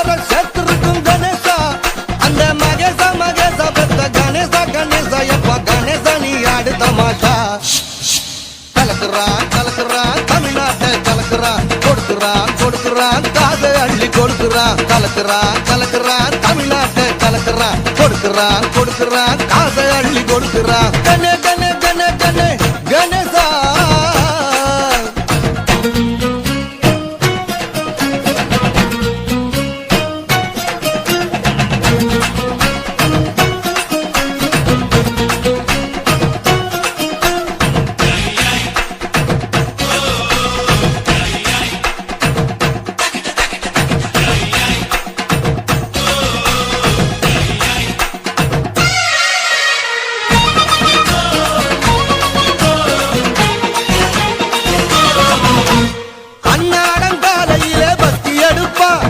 பேர சேர்த்திருக்கும் கணேசா அந்த மகேசா மகேசா பெத்த கணேசா கணேசா எப்பா கணேசா நீ ஆடு தமாஷா கலக்குறான் கலக்குறான் தமிழ்நாட்டை கலக்குறான் கொடுக்குறான் கொடுக்குறான் காதை அள்ளி கொடுக்குறான் கலக்குறான் கலக்குறான் தமிழ்நாட்டை கலக்குறான் கொடுக்குறான் கொடுக்குறான் காதை அள்ளி கொடுக்குறான்